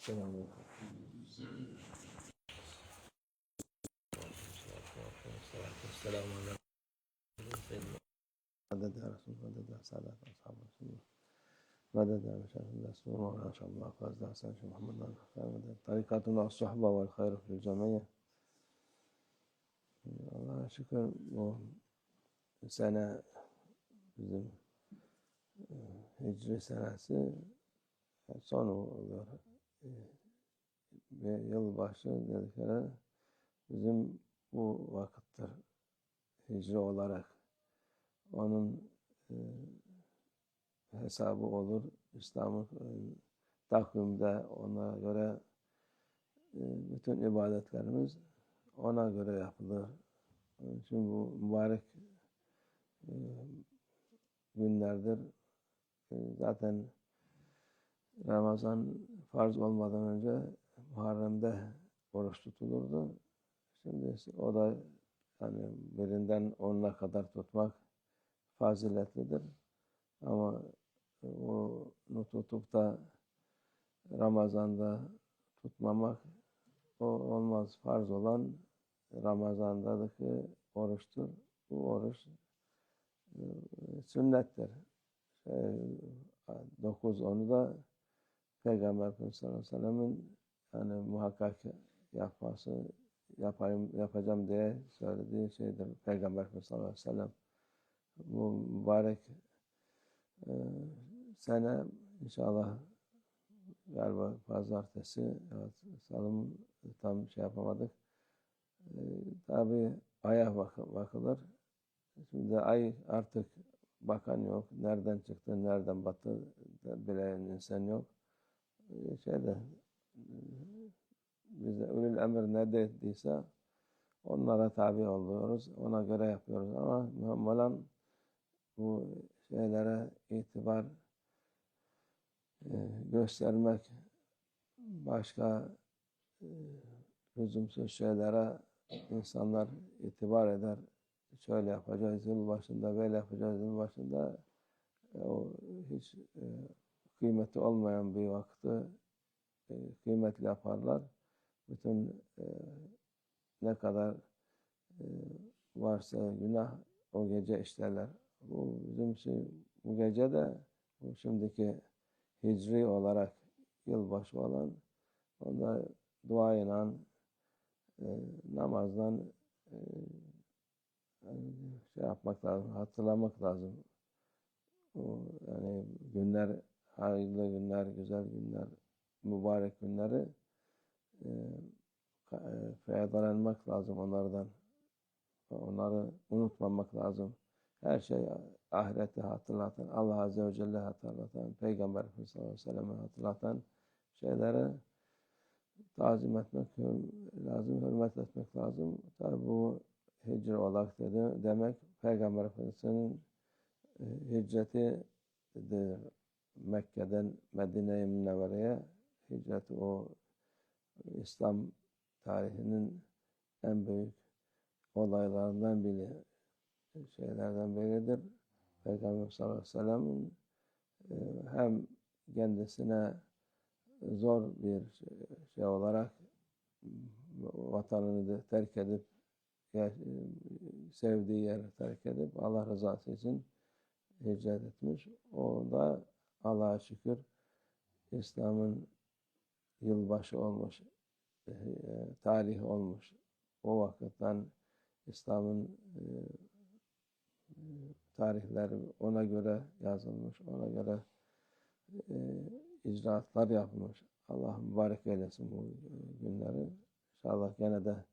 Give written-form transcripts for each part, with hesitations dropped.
Selamünaleyküm. Selamun aleyküm. Madad ya Resul, madad ya Sadat, ashab Resul. Madad ya Meşayih Resul, maşallah fazla Hasan Şeyh Muhammed'dan. Tarikatuna as-suhba vel hayru fil cemiyye. Allah'a şükür bu sene bizim Hicri senesi sonu oluyor. Ve yılbaşı dedikleri bizim bu vakittir. Hicri olarak. Onun hesabı olur. İslam'ın takvimde ona göre bütün ibadetlerimiz ona göre yapılır. Onun için bu mübarek günlerdir. Zaten Ramazan farz olmadan önce Muharrem'de oruç tutulurdu. Şimdi o da yani birinden 10'una kadar tutmak faziletlidir. Ama onu tutup da Ramazan'da tutmamak o olmaz. Farz olan Ramazan'daki oruçtur. Bu oruç sünnettir. 9-10'u da Peygamber Efendimiz sallallahu aleyhi ve sellem'in yani muhakkak yapacağım diye söylediği şeydir. Peygamber Efendimiz sallallahu aleyhi ve sellem bu mübarek sene inşallah galiba pazartesi, evet, salım tam şey yapamadık. Tabi aya bakılır. Şimdi ay artık bakan yok. Nereden çıktı, nereden battı bilen insan yok. Bize ulul emir ne dediyse onlara tabi oluyoruz. Ona göre yapıyoruz. Ama muhtemelen bu şeylere itibar göstermek, başka lüzumsuz şeylere insanlar itibar eder. Şöyle yapacağız yıl başında, böyle yapacağız yıl başında. O hiç kıymeti olmayan bir vakti kıymetli yaparlar. Bütün ne kadar varsa günah o gece işlerler. Bu gece de bu şimdiki hicri olarak yılbaşı olan onda duayla namazdan şey yapmak lazım, hatırlamak lazım. Yani günler, hayırlı günler, güzel günler, mübarek günleri faydalanmak lazım onlardan. Onları unutmamak lazım. Her şey ahireti hatırlatan, Allah Azze ve Celle hatırlatan, Peygamber Efendimiz sallallahu aleyhi ve sellem'i hatırlatan şeyleri tazim etmek lazım, hürmet etmek lazım. Tabi bu hicri olarak demek Peygamber Efendimiz'in hicretidir. Mekke'den Medine-i Münevvere'ye hicreti o İslam tarihinin en büyük olaylarından biridir. Peygamber sallallahu aleyhi ve sellem'in hem kendisine zor bir şey olarak vatanını terk edip sevdiği yeri terk edip Allah rızası için hicret etmiş. O da Allah'a şükür İslam'ın yılbaşı olmuş, tarih olmuş. O vakitten İslam'ın tarihleri ona göre yazılmış, ona göre icraatlar yapılmış. Allah mübarek eylesin bu günleri. İnşallah gene de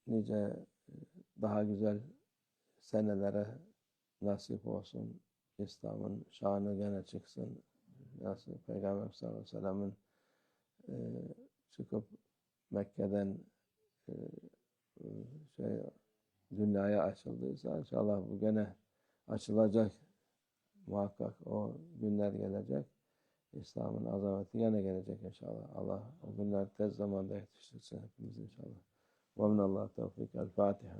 nice daha güzel senelere nasip olsun. İslam'ın şanı gene çıksın. Nasıl Peygamber sallallahu aleyhi ve sellem'in çıkıp Mekke'den dünyaya açıldıysa inşallah bu gene açılacak. Muhakkak o günler gelecek. İslam'ın azameti gene gelecek inşallah. Allah o günler tez zamanda yetiştirsin hepimiz inşallah. Ve minallah tevfik. El Fatiha.